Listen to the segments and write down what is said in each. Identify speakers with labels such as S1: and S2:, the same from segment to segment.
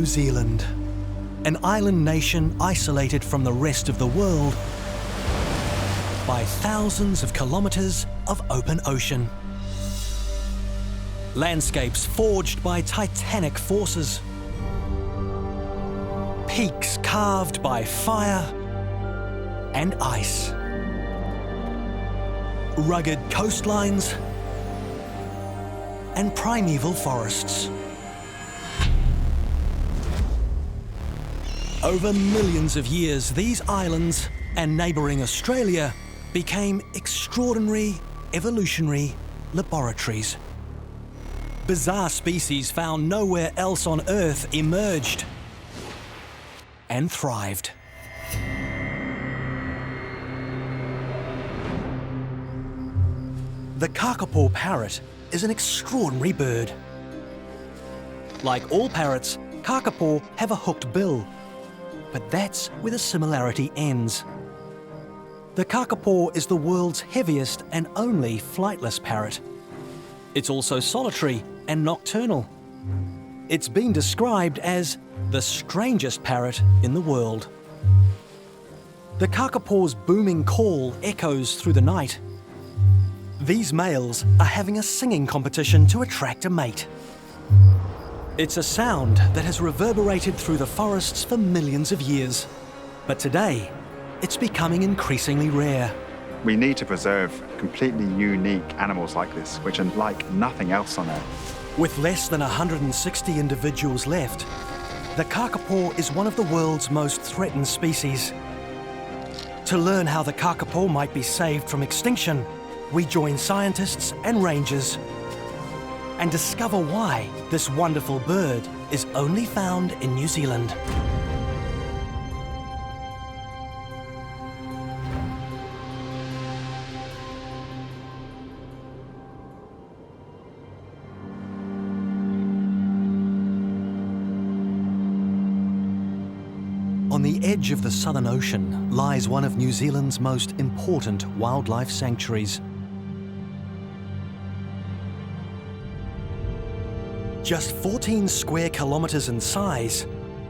S1: New Zealand, an island nation isolated from the rest of the world by thousands of kilometres of open ocean. Landscapes forged by titanic forces. Peaks carved by fire and ice. Rugged coastlines and primeval forests. Over millions of years, these islands and neighbouring Australia became extraordinary evolutionary laboratories. Bizarre species found nowhere else on Earth emerged and thrived. The kakapo parrot is an extraordinary bird. Like all parrots, kakapo have a hooked bill, but that's where the similarity ends. The kakapo is the world's heaviest and only flightless parrot. It's also solitary and nocturnal. It's been described as the strangest parrot in the world. The kakapo's booming call echoes through the night. These males are having a singing competition to attract a mate. It's a sound that has reverberated through the forests for millions of years. But today, it's becoming increasingly rare.
S2: We need to preserve completely unique animals like this, which are like nothing else on Earth.
S1: With less than 160 individuals left, the kakapo is one of the world's most threatened species. To learn how the kakapo might be saved from extinction, we join scientists and rangers and discover why this wonderful bird is only found in New Zealand. On the edge of the Southern Ocean lies one of New Zealand's most important wildlife sanctuaries. Just 14 square kilometres in size,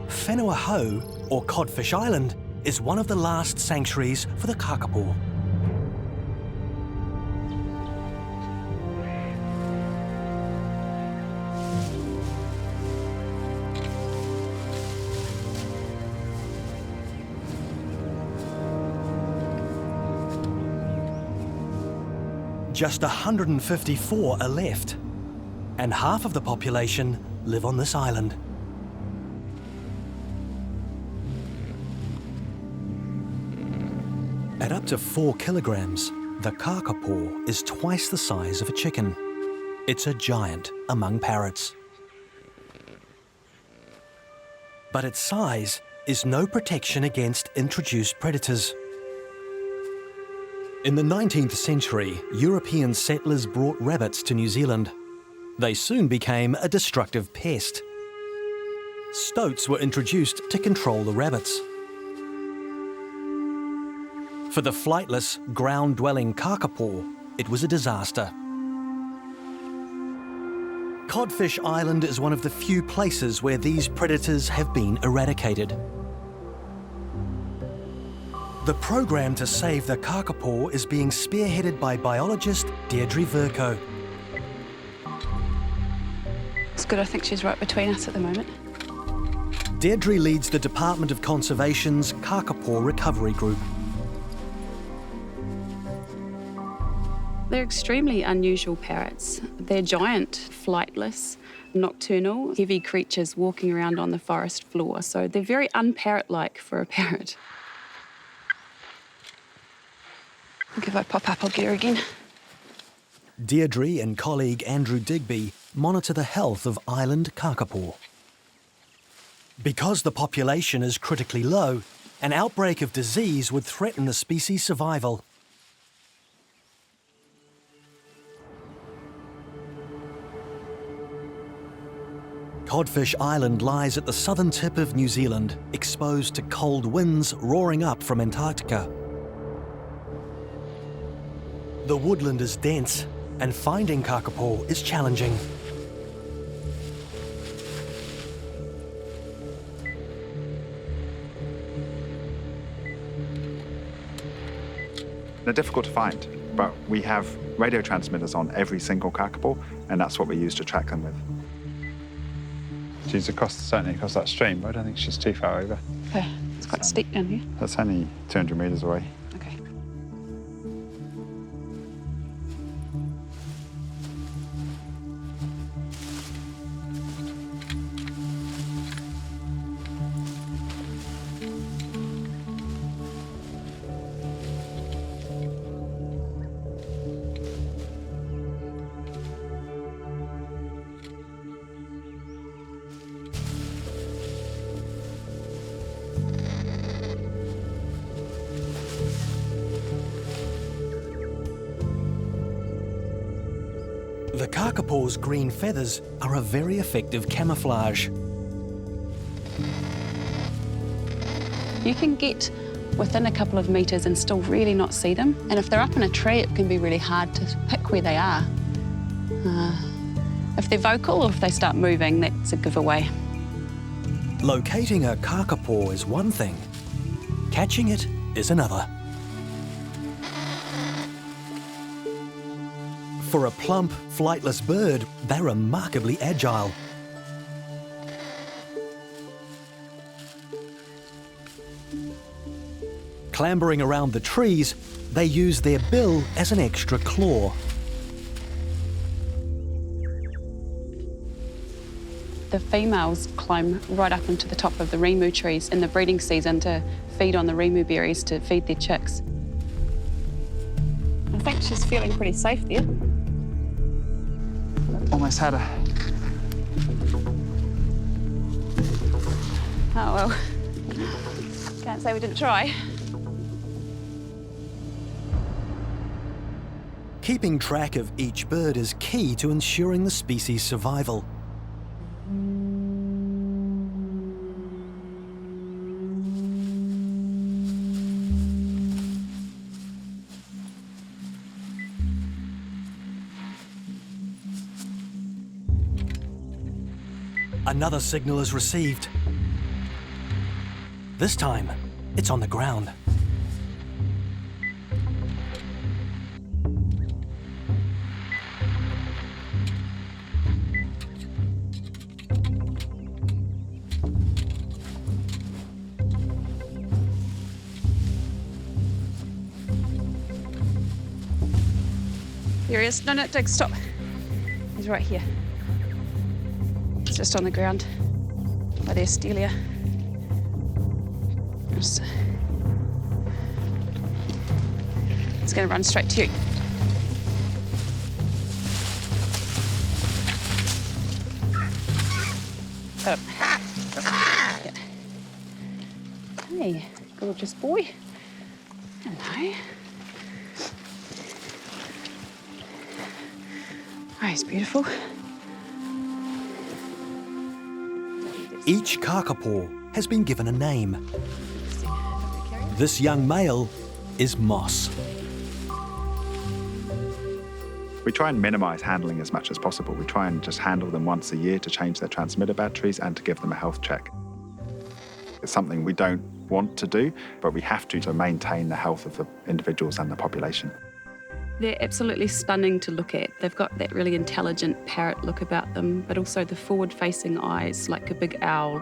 S1: Whenua, or Codfish Island, is one of the last sanctuaries for the kakapo. Just 154 are left, and half of the population live on this island. At up to 4 kilograms, the kakapo is twice the size of a chicken. It's a giant among parrots. But its size is no protection against introduced predators. In the 19th century, European settlers brought rabbits to New Zealand. They soon became a destructive pest. Stoats were introduced to control the rabbits. For the flightless, ground-dwelling kakapo, it was a disaster. Codfish Island is one of the few places where these predators have been eradicated. The program to save the kakapo is being spearheaded by biologist Deirdre Vercoe.
S3: It's good, I think she's right between us at the moment.
S1: Deirdre leads the Department of Conservation's Kakapo Recovery Group.
S3: They're extremely unusual parrots. They're giant, flightless, nocturnal, heavy creatures walking around on the forest floor, so they're very un-parrot-like for a parrot. I think if I pop up, I'll get her again.
S1: Deirdre and colleague Andrew Digby monitor the health of island kakapo. Because the population is critically low, an outbreak of disease would threaten the species' survival. Codfish Island lies at the southern tip of New Zealand, exposed to cold winds roaring up from Antarctica. The woodland is dense, and finding kakapo is challenging.
S2: They're difficult to find, but we have radio transmitters on every single kakapo, and that's what we use to track them with. She's certainly across that stream, but I don't think she's too far over.
S3: Okay, it's quite steep down here.
S2: That's only 200 metres away.
S3: Okay.
S1: The kakapo's green feathers are a very effective camouflage.
S3: You can get within a couple of metres and still really not see them. And if they're up in a tree, it can be really hard to pick where they are. If they're vocal or if they start moving, that's a giveaway.
S1: Locating a kakapo is one thing, catching it is another. For a plump, flightless bird, they're remarkably agile. Clambering around the trees, they use their bill as an extra claw.
S3: The females climb right up into the top of the rimu trees in the breeding season to feed on the rimu berries to feed their chicks. I think she's feeling pretty safe there.
S2: Almost had her.
S3: Oh well, can't say we didn't try.
S1: Keeping track of each bird is key to ensuring the species' survival. Another signal is received. This time, it's on the ground.
S3: Here he is. No, Dick, stop. He's right here. It's just on the ground by the Astelia. It's going to run straight to you. Got him. Hey, gorgeous boy. Hello. Oh, he's beautiful.
S1: Each kakapo has been given a name. This young male is Moss.
S2: We try and minimise handling as much as possible. We try and just handle them once a year to change their transmitter batteries and to give them a health check. It's something we don't want to do, but we have to maintain the health of the individuals and the population.
S3: They're absolutely stunning to look at. They've got that really intelligent parrot look about them, but also the forward-facing eyes like a big owl.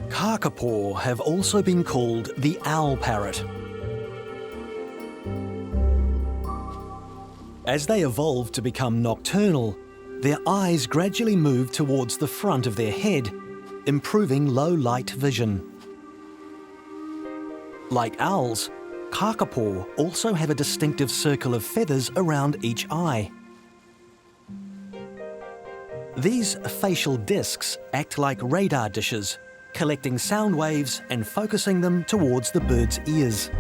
S1: Kakapo have also been called the owl parrot. As they evolved to become nocturnal, their eyes gradually moved towards the front of their head, improving low-light vision. Like owls, kakapo also have a distinctive circle of feathers around each eye. These facial discs act like radar dishes, collecting sound waves and focusing them towards the bird's ears.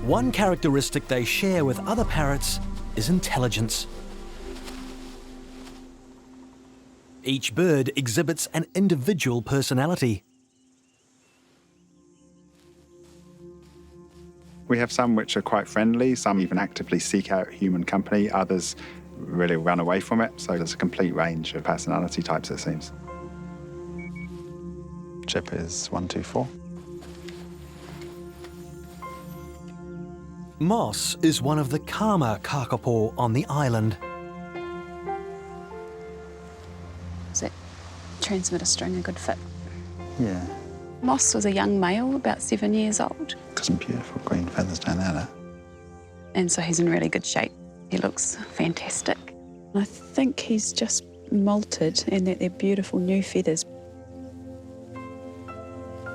S1: One characteristic they share with other parrots is intelligence. Each bird exhibits an individual personality.
S2: We have some which are quite friendly, some even actively seek out human company, others really run away from it. So there's a complete range of personality types, it seems. Chip is 124.
S1: Moss is one of the calmer kakapo on the island.
S3: Is that transmitter string a good fit?
S2: Yeah.
S3: Moss was a young male, about 7 years old.
S2: Got some beautiful green feathers down there.
S3: And so he's in really good shape. He looks fantastic. I think he's just molted and that they're beautiful new feathers.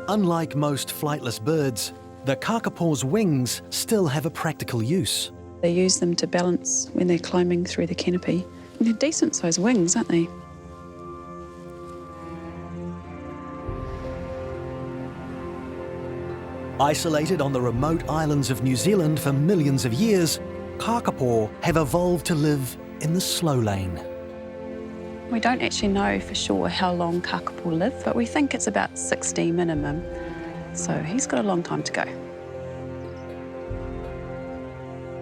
S1: Unlike most flightless birds, the kakapo's wings still have a practical use.
S3: They use them to balance when they're climbing through the canopy. They're decent-sized wings, aren't they?
S1: Isolated on the remote islands of New Zealand for millions of years, kakapo have evolved to live in the slow lane.
S3: We don't actually know for sure how long kakapo live, but we think it's about 60 minimum. So he's got a long time to go.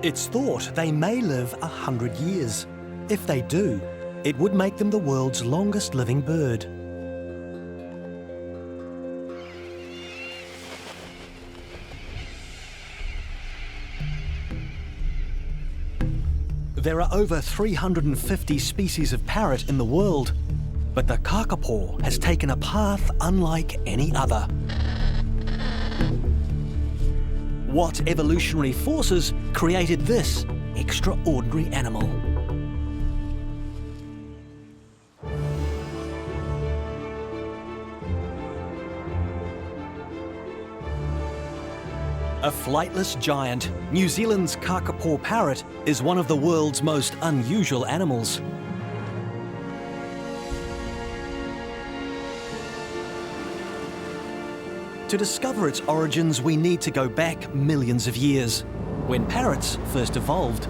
S1: It's thought they may live 100 years. If they do, it would make them the world's longest living bird. There are over 350 species of parrot in the world, but the kakapo has taken a path unlike any other. What evolutionary forces created this extraordinary animal? A flightless giant, New Zealand's kakapo parrot is one of the world's most unusual animals. To discover its origins, we need to go back millions of years, when parrots first evolved.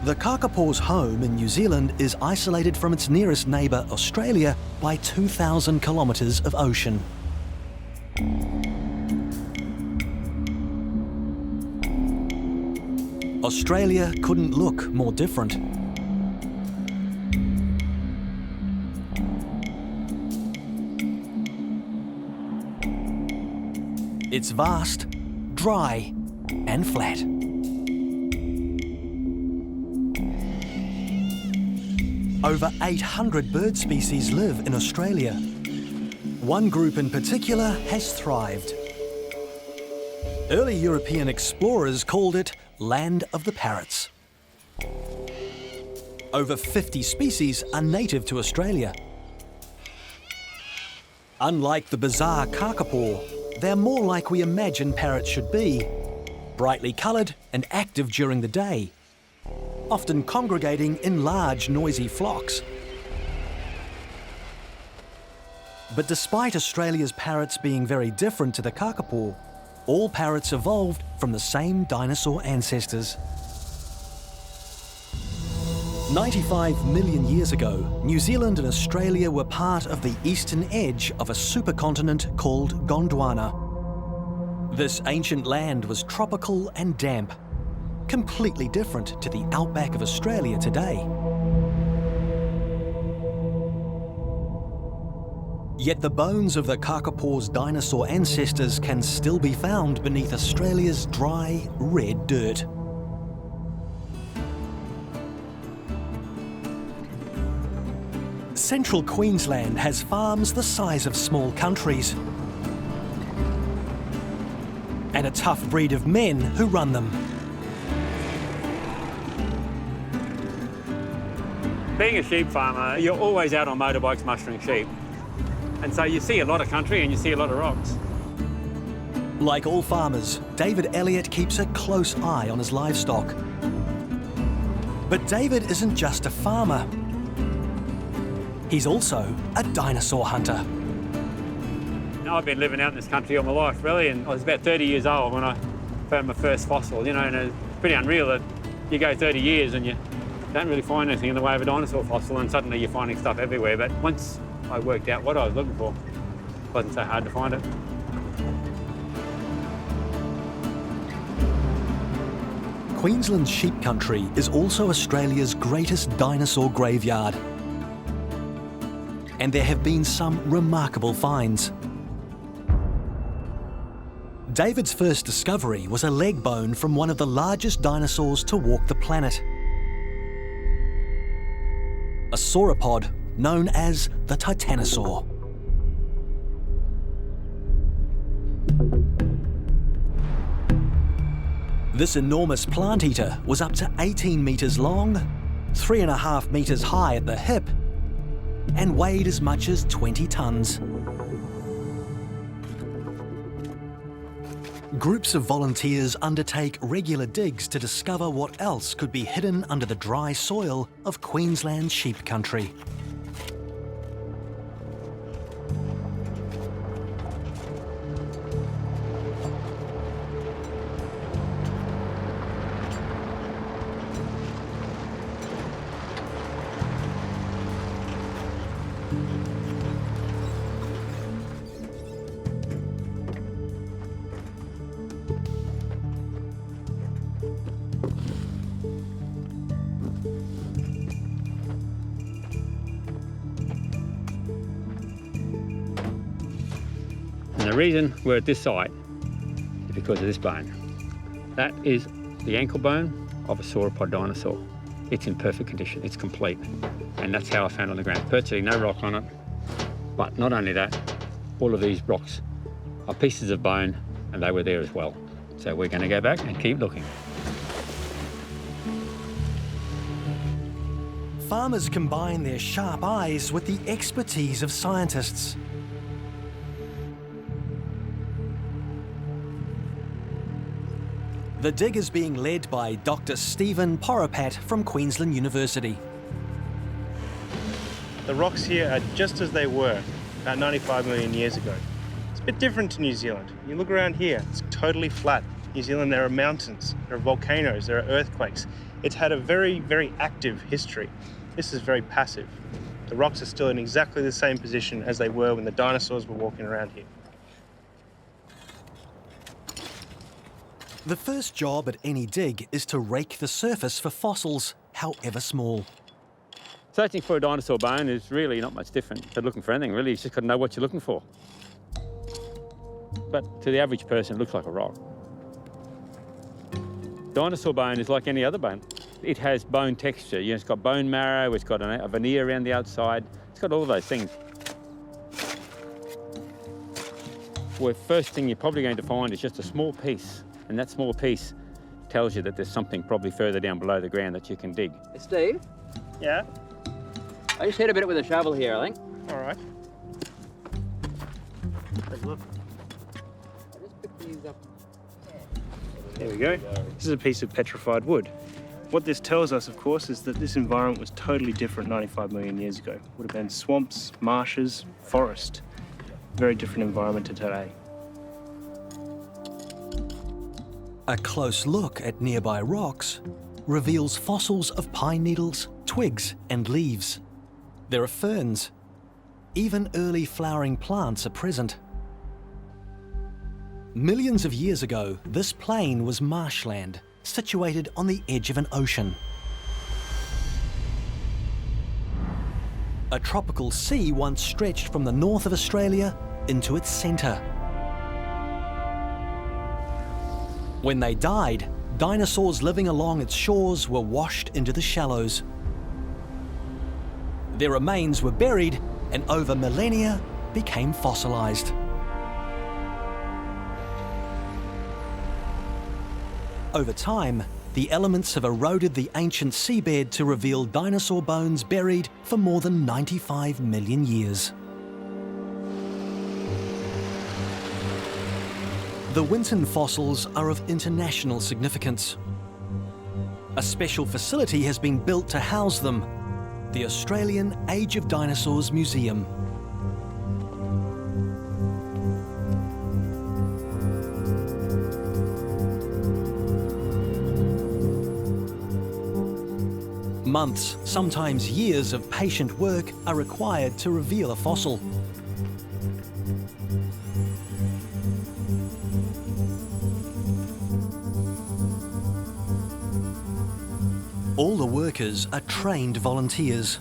S1: The kakapo's home in New Zealand is isolated from its nearest neighbour, Australia, by 2,000 kilometres of ocean. Australia couldn't look more different. It's vast, dry, and flat. Over 800 bird species live in Australia. One group in particular has thrived. Early European explorers called it Land of the Parrots. Over 50 species are native to Australia. Unlike the bizarre kakapo, they're more like we imagine parrots should be, brightly coloured and active during the day, often congregating in large, noisy flocks. But despite Australia's parrots being very different to the kakapo, all parrots evolved from the same dinosaur ancestors. 95 million years ago, New Zealand and Australia were part of the eastern edge of a supercontinent called Gondwana. This ancient land was tropical and damp, completely different to the outback of Australia today. Yet the bones of the kakapo's dinosaur ancestors can still be found beneath Australia's dry, red dirt. Central Queensland has farms the size of small countries, and a tough breed of men who run them.
S4: Being a sheep farmer, you're always out on motorbikes mustering sheep. And so you see a lot of country and you see a lot of rocks.
S1: Like all farmers, David Elliott keeps a close eye on his livestock. But David isn't just a farmer. He's also a dinosaur hunter.
S4: I've been living out in this country all my life, really, and I was about 30 years old when I found my first fossil, you know, and it's pretty unreal that you go 30 years and you don't really find anything in the way of a dinosaur fossil, and suddenly you're finding stuff everywhere. But once I worked out what I was looking for, it wasn't so hard to find it.
S1: Queensland's sheep country is also Australia's greatest dinosaur graveyard. And there have been some remarkable finds. David's first discovery was a leg bone from one of the largest dinosaurs to walk the planet. A sauropod known as the Titanosaur. This enormous plant eater was up to 18 metres long, 3.5 metres high at the hip, and weighed as much as 20 tonnes. Groups of volunteers undertake regular digs to discover what else could be hidden under the dry soil of Queensland's sheep country.
S4: And the reason we're at this site is because of this bone. That is the ankle bone of a sauropod dinosaur. It's in perfect condition, it's complete. And that's how I found it on the ground. Virtually no rock on it. But not only that, all of these rocks are pieces of bone, and they were there as well. So we're going to go back and keep looking.
S1: Farmers combine their sharp eyes with the expertise of scientists. The dig is being led by Dr. Stephen Poropat from Queensland University.
S5: The rocks here are just as they were about 95 million years ago. It's a bit different to New Zealand. You look around here, it's totally flat. New Zealand, there are mountains, there are volcanoes, there are earthquakes. It's had a very, very active history. This is very passive. The rocks are still in exactly the same position as they were when the dinosaurs were walking around here.
S1: The first job at any dig is to rake the surface for fossils, however small.
S4: Searching for a dinosaur bone is really not much different to looking for anything, really. You've just got to know what you're looking for. But to the average person, it looks like a rock. Dinosaur bone is like any other bone. It has bone texture. You know, it's got bone marrow, it's got a veneer around the outside. It's got all of those things. Well, first thing you're probably going to find is just a small piece. And that small piece tells you that there's something probably further down below the ground that you can dig.
S6: Hey, Steve?
S5: Yeah?
S6: I just hit a bit with a shovel here, I think.
S5: All right. Take a look.
S6: I just picked these up.
S5: There we go. This is a piece of petrified wood. What this tells us, of course, is that this environment was totally different 95 million years ago. Would have been swamps, marshes, forest. Very different environment to today.
S1: A close look at nearby rocks reveals fossils of pine needles, twigs, and leaves. There are ferns. Even early flowering plants are present. Millions of years ago, this plain was marshland, situated on the edge of an ocean. A tropical sea once stretched from the north of Australia into its centre. When they died, dinosaurs living along its shores were washed into the shallows. Their remains were buried and over millennia became fossilised. Over time, the elements have eroded the ancient seabed to reveal dinosaur bones buried for more than 95 million years. The Winton fossils are of international significance. A special facility has been built to house them, the Australian Age of Dinosaurs Museum. Months, sometimes years of patient work are required to reveal a fossil. All the workers are trained volunteers.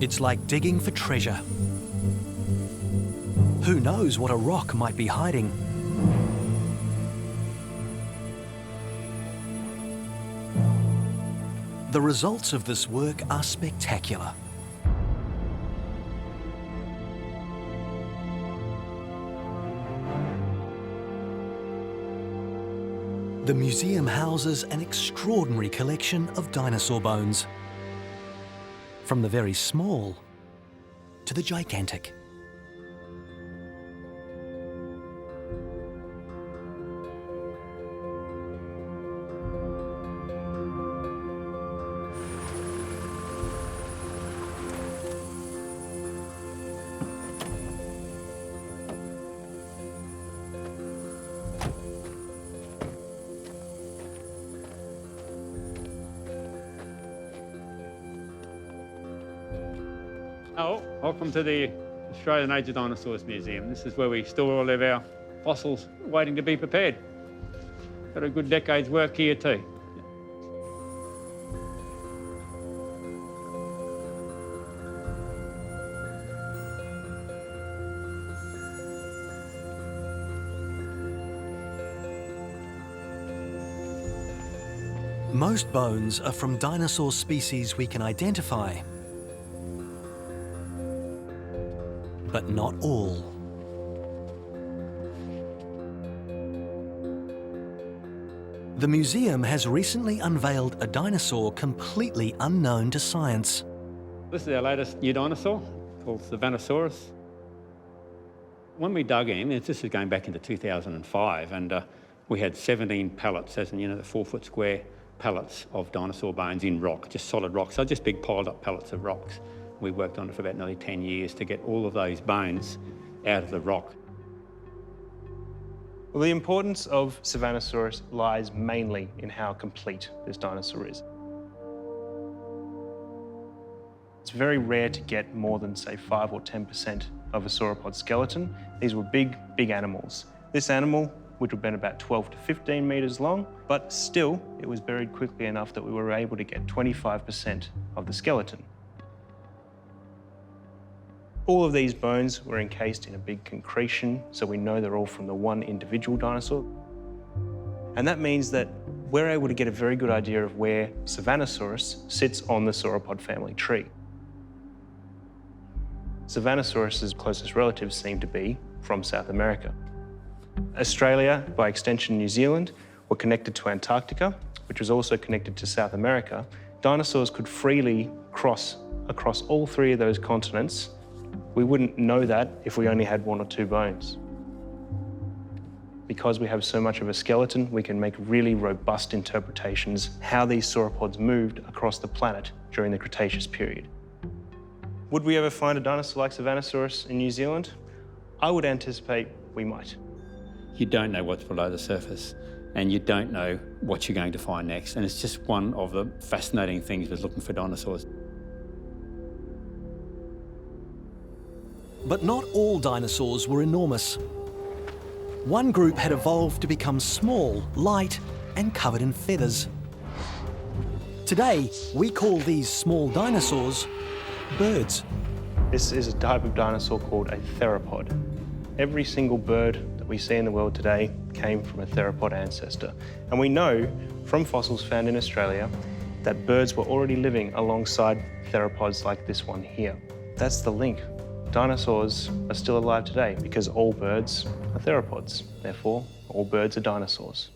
S1: It's like digging for treasure. Who knows what a rock might be hiding? The results of this work are spectacular. The museum houses an extraordinary collection of dinosaur bones, from the very small to the gigantic.
S4: Oh, welcome to the Australian Age of Dinosaurs Museum. This is where we store all of our fossils waiting to be prepared. Got a good decade's work here too.
S1: Most bones are from dinosaur species we can identify, but not all. The museum has recently unveiled a dinosaur completely unknown to science.
S4: This is our latest new dinosaur, called Savanosaurus. When we dug in, this is going back into 2005, and we had 17 pallets, as in, you know, the 4-foot square pallets of dinosaur bones in rock, just solid rock, so just big piled up pallets of rocks. We worked on it for about nearly 10 years to get all of those bones out of the rock.
S5: Well, the importance of Savanosaurus lies mainly in how complete this dinosaur is. It's very rare to get more than, say, 5 or 10% of a sauropod skeleton. These were big, big animals. This animal, which would have been about 12 to 15 metres long, but still, it was buried quickly enough that we were able to get 25% of the skeleton. All of these bones were encased in a big concretion, so we know they're all from the one individual dinosaur. And that means that we're able to get a very good idea of where Savanosaurus sits on the sauropod family tree. Savanosaurus's closest relatives seem to be from South America. Australia, by extension New Zealand, were connected to Antarctica, which was also connected to South America. Dinosaurs could freely cross across all 3 of those continents. We wouldn't know that if we only had 1 or 2 bones. Because we have so much of a skeleton, we can make really robust interpretations how these sauropods moved across the planet during the Cretaceous period. Would we ever find a dinosaur like Savanosaurus in New Zealand? I would anticipate we might.
S4: You don't know what's below the surface, and you don't know what you're going to find next. And it's just one of the fascinating things with looking for dinosaurs.
S1: But not all dinosaurs were enormous. One group had evolved to become small, light, and covered in feathers. Today, we call these small dinosaurs birds.
S5: This is a type of dinosaur called a theropod. Every single bird that we see in the world today came from a theropod ancestor. And we know from fossils found in Australia that birds were already living alongside theropods like this one here. That's the link. Dinosaurs are still alive today because all birds are theropods. Therefore, all birds are dinosaurs.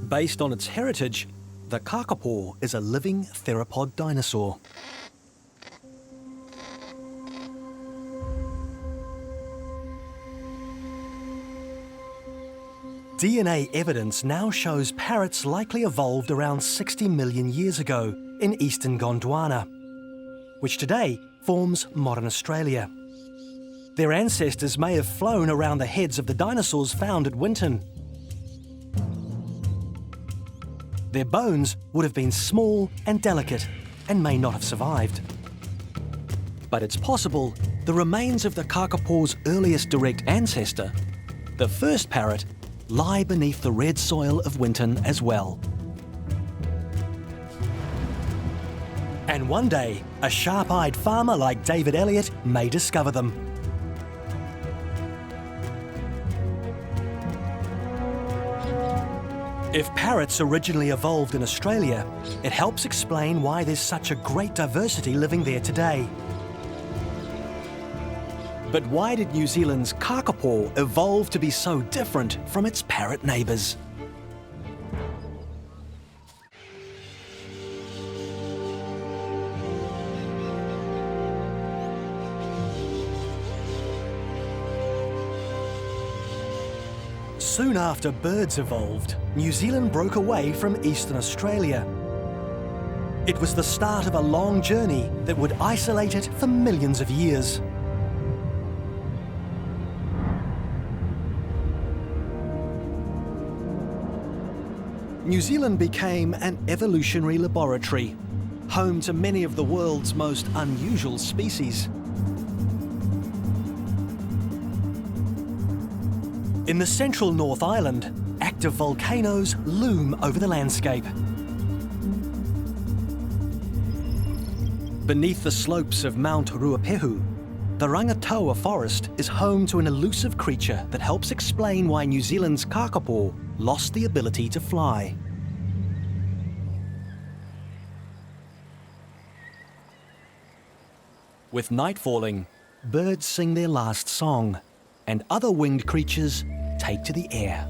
S1: Based on its heritage, the kakapo is a living theropod dinosaur. DNA evidence now shows parrots likely evolved around 60 million years ago in eastern Gondwana, which today forms modern Australia. Their ancestors may have flown around the heads of the dinosaurs found at Winton. Their bones would have been small and delicate and may not have survived. But it's possible the remains of the kakapo's earliest direct ancestor, the first parrot, lie beneath the red soil of Winton as well. And one day, a sharp-eyed farmer like David Elliott may discover them. If parrots originally evolved in Australia, it helps explain why there's such a great diversity living there today. But why did New Zealand's kakapo evolve to be so different from its parrot neighbours? Soon after birds evolved, New Zealand broke away from Eastern Australia. It was the start of a long journey that would isolate it for millions of years. New Zealand became an evolutionary laboratory, home to many of the world's most unusual species. In the central North Island, active volcanoes loom over the landscape. Beneath the slopes of Mount Ruapehu, the Rangataua forest is home to an elusive creature that helps explain why New Zealand's kakapo lost the ability to fly. With night falling, birds sing their last song, and other winged creatures take to the air.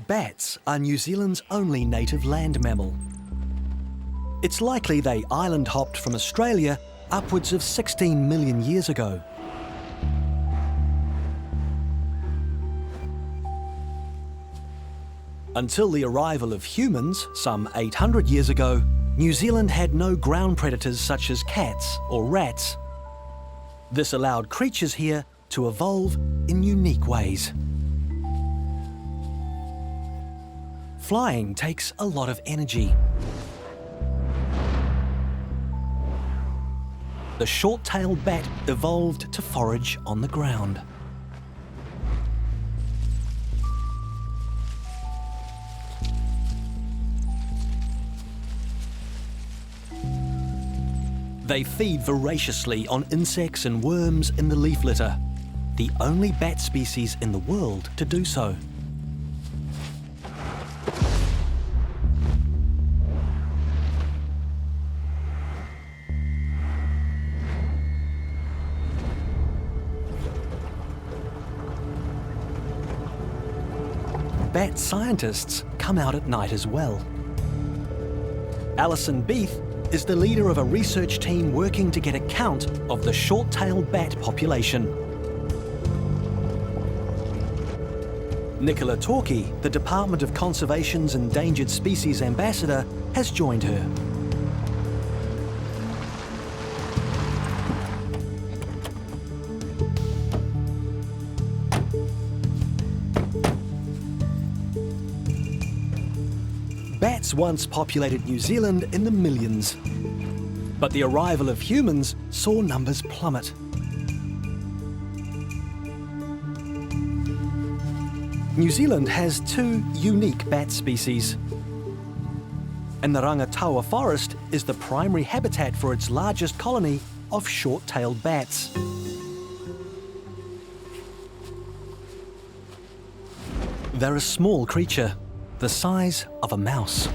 S1: Bats are New Zealand's only native land mammal. It's likely they island hopped from Australia upwards of 16 million years ago. Until the arrival of humans, some 800 years ago, New Zealand had no ground predators such as cats or rats. This allowed creatures here to evolve in unique ways. Flying takes a lot of energy. The short-tailed bat evolved to forage on the ground. They feed voraciously on insects and worms in the leaf litter, the only bat species in the world to do so. Bat scientists come out at night as well. Alison Beath is the leader of a research team working to get a count of the short-tailed bat population. Nicola Torquay, the Department of Conservation's Endangered Species Ambassador, has joined her. Bats once populated New Zealand in the millions, but the arrival of humans saw numbers plummet. New Zealand has two unique bat species, and the Rangataua forest is the primary habitat for its largest colony of short-tailed bats. They're a small creature, the size of a mouse.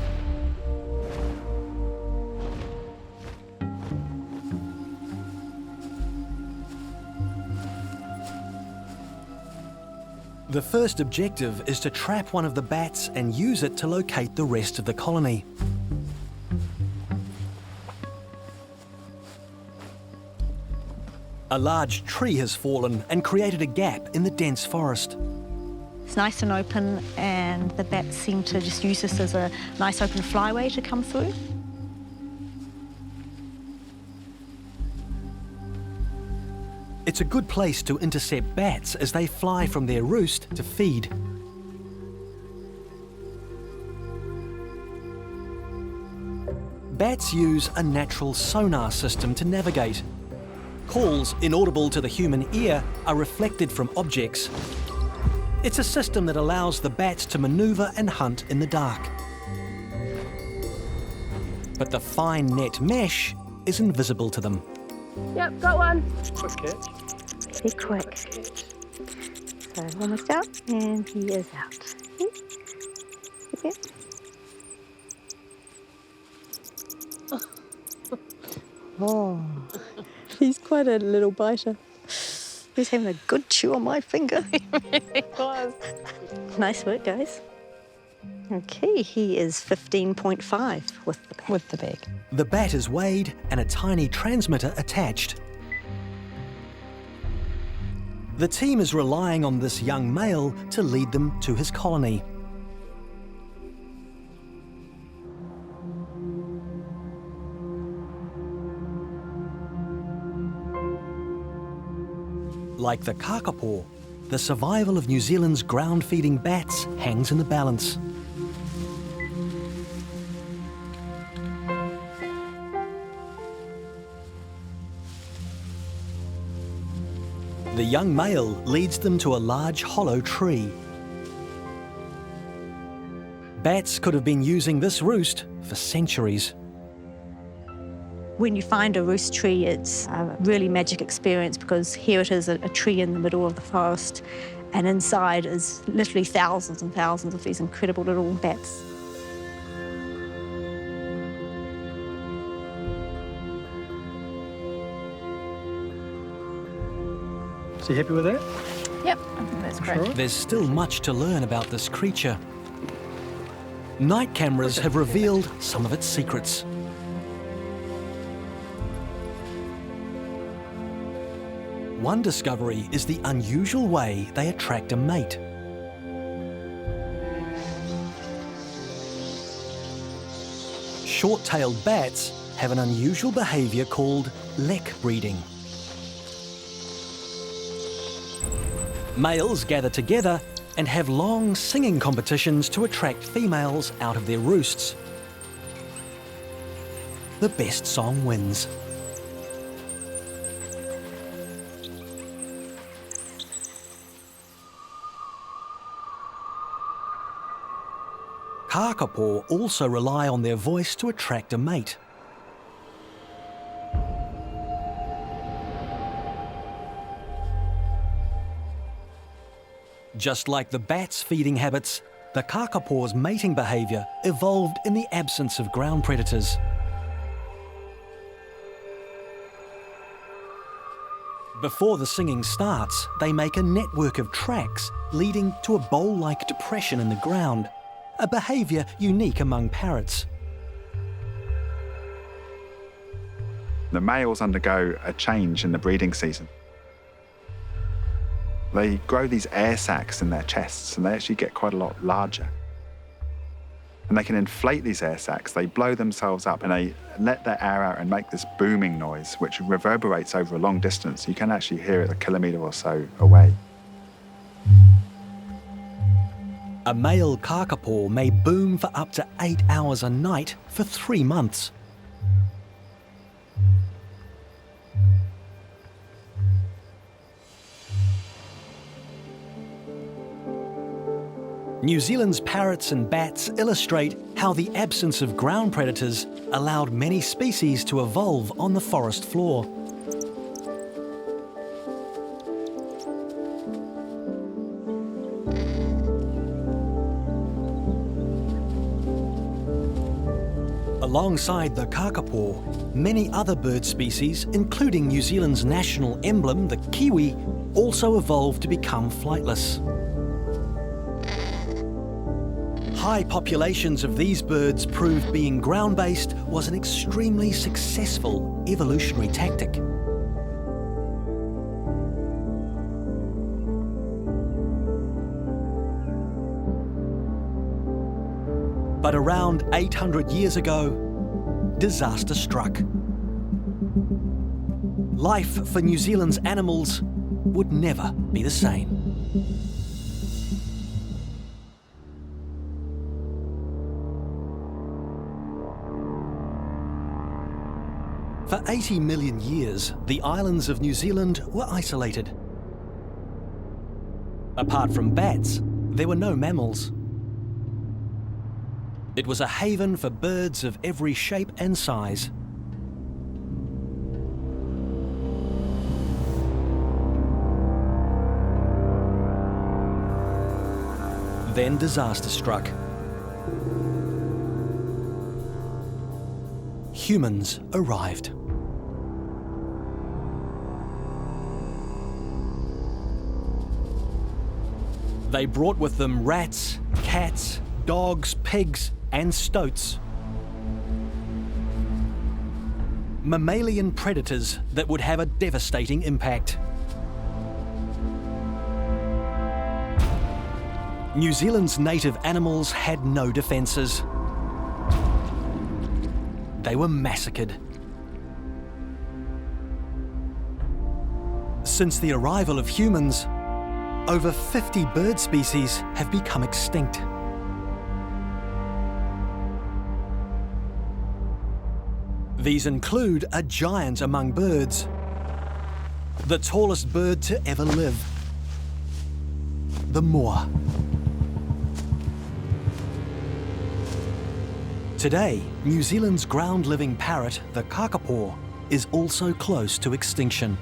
S1: The first objective is to trap one of the bats and use it to locate the rest of the colony. A large tree has fallen and created a gap in the dense forest.
S7: It's nice and open, and the bats seem to just use this as a nice open flyway to come through.
S1: It's a good place to intercept bats as they fly from their roost to feed. Bats use a natural sonar system to navigate. Calls inaudible to the human ear are reflected from objects. It's a system that allows the bats to maneuver and hunt in the dark. But the fine net mesh is invisible to them.
S3: Yep, got one.
S4: Good catch.
S7: They're quick. So almost out, and he is out. Okay. Oh, he's quite a little biter. He's having a good chew on my finger. He really was. Nice work, guys. Okay, he is 15.5 with the bag.
S1: The bat is weighed and a tiny transmitter attached. The team is relying on this young male to lead them to his colony. Like the kakapo, the survival of New Zealand's ground-feeding bats hangs in the balance. The young male leads them to a large hollow tree. Bats could have been using this roost for centuries.
S7: When you find a roost tree, it's a really magic experience because here it is, a tree in the middle of the forest, and inside is literally thousands and thousands of these incredible little bats.
S5: So you happy with that?
S7: Yep, I think that's great.
S5: Sure.
S1: There's still much to learn about this creature. Night cameras have revealed some of its secrets. One discovery is the unusual way they attract a mate. Short-tailed bats have an unusual behaviour called lek breeding. Males gather together and have long singing competitions to attract females out of their roosts. The best song wins. Kakapo also rely on their voice to attract a mate. Just like the bat's feeding habits, the kakapo's mating behaviour evolved in the absence of ground predators. Before the singing starts, they make a network of tracks leading to a bowl-like depression in the ground, a behaviour unique among parrots.
S2: The males undergo a change in the breeding season. They grow these air sacs in their chests, and they actually get quite a lot larger. And they can inflate these air sacs, they blow themselves up, and they let their air out and make this booming noise, which reverberates over a long distance. You can actually hear it a kilometre or so away.
S1: A male kakapo may boom for up to 8 hours a night for 3 months. New Zealand's parrots and bats illustrate how the absence of ground predators allowed many species to evolve on the forest floor. Alongside the kakapo, many other bird species, including New Zealand's national emblem, the kiwi, also evolved to become flightless. High populations of these birds proved being ground-based was an extremely successful evolutionary tactic. But around 800 years ago, disaster struck. Life for New Zealand's animals would never be the same. For 80 million years, the islands of New Zealand were isolated. Apart from bats, there were no mammals. It was a haven for birds of every shape and size. Then disaster struck. Humans arrived. They brought with them rats, cats, dogs, pigs, and stoats. Mammalian predators that would have a devastating impact. New Zealand's native animals had no defences. They were massacred. Since the arrival of humans, over 50 bird species have become extinct. These include a giant among birds, the tallest bird to ever live, the moa. Today, New Zealand's ground-living parrot, the kakapo, is also close to extinction.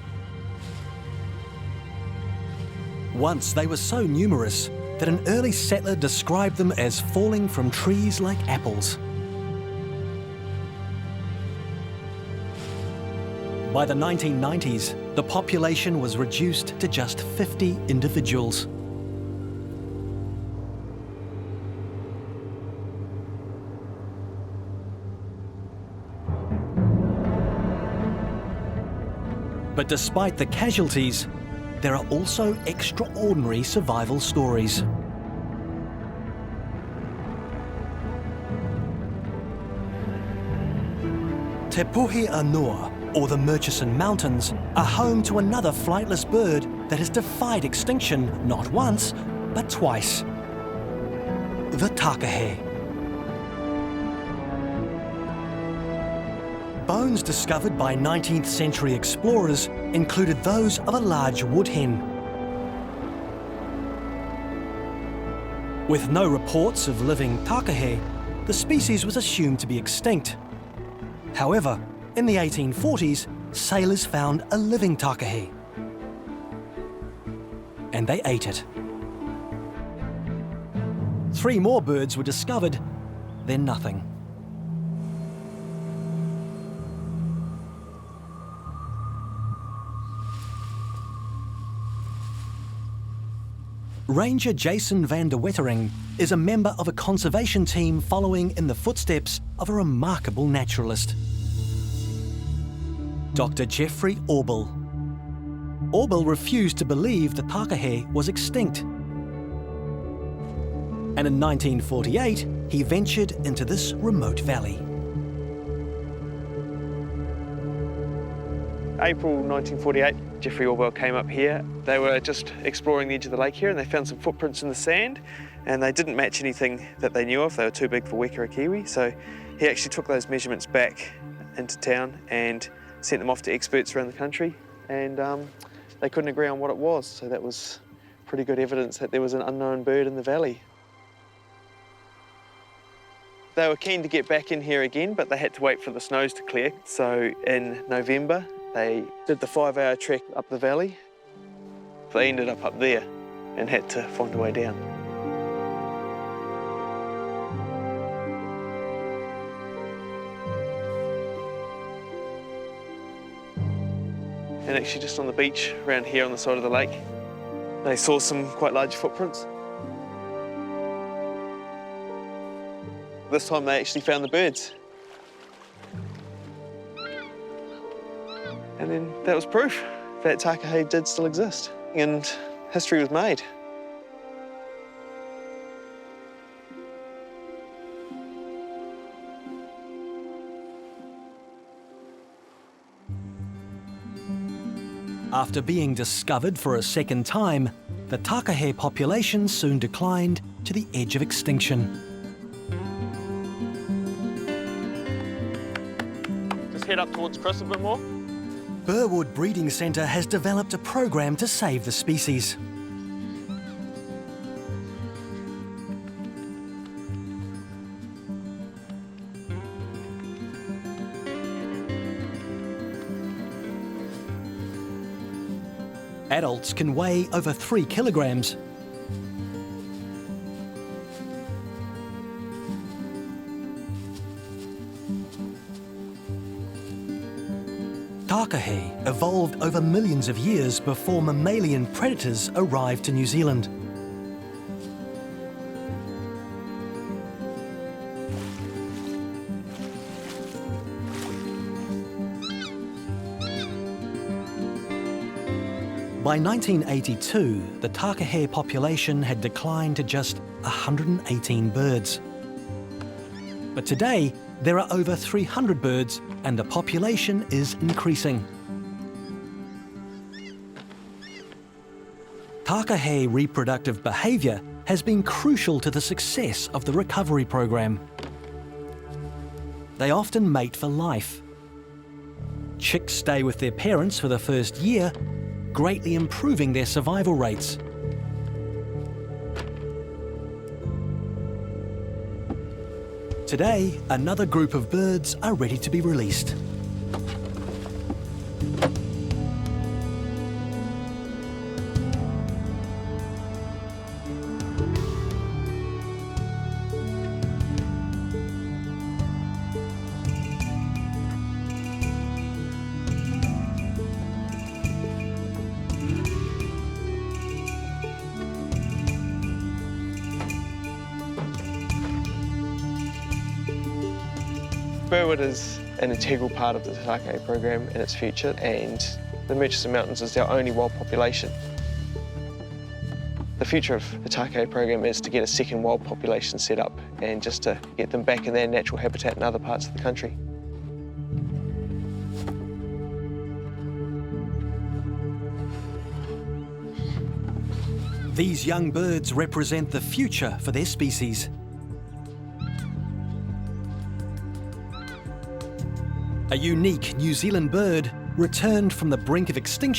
S1: Once they were so numerous that an early settler described them as falling from trees like apples. By the 1990s, the population was reduced to just 50 individuals. But despite the casualties, there are also extraordinary survival stories. Te Puhi Anua, or the Murchison Mountains, are home to another flightless bird that has defied extinction not once, but twice. The takahē. Bones discovered by 19th century explorers included those of a large woodhen. With no reports of living takahē, the species was assumed to be extinct. However, in the 1840s, sailors found a living takahē, and they ate it. 3 more birds were discovered, then nothing. Ranger Jason van der Wettering is a member of a conservation team following in the footsteps of a remarkable naturalist, Dr. Jeffrey Orbill. Orbill refused to believe the takahē was extinct. And in 1948, he ventured into this remote valley.
S8: April 1948, Jeffrey Orbill came up here. They were just exploring the edge of the lake here and they found some footprints in the sand and they didn't match anything that they knew of. They were too big for Weka or Kiwi, so he actually took those measurements back into town and sent them off to experts around the country, and they couldn't agree on what it was, so that was pretty good evidence that there was an unknown bird in the valley. They were keen to get back in here again, but they had to wait for the snows to clear, so in November they did the 5-hour trek up the valley. They ended up there and had to find a way down. And actually just on the beach around here on the side of the lake, they saw some quite large footprints. This time they actually found the birds. And then that was proof that takahē did still exist and history was made.
S1: After being discovered for a second time, the takahē population soon declined to the edge of extinction.
S8: Just head up towards Chris a bit more.
S1: Burwood Breeding Centre has developed a program to save the species. Adults can weigh over 3 kilograms. Takahē evolved over millions of years before mammalian predators arrived to New Zealand. By 1982, the takahē population had declined to just 118 birds. But today, there are over 300 birds and the population is increasing. Takahē reproductive behaviour has been crucial to the success of the recovery program. They often mate for life. Chicks stay with their parents for the first year, greatly improving their survival rates. Today, another group of birds are ready to be released.
S8: Birdwood is an integral part of the takahē program and its future, and the Murchison Mountains is our only wild population. The future of the takahē program is to get a second wild population set up and just to get them back in their natural habitat in other parts of the country.
S1: These young birds represent the future for their species. A unique New Zealand bird returned from the brink of extinction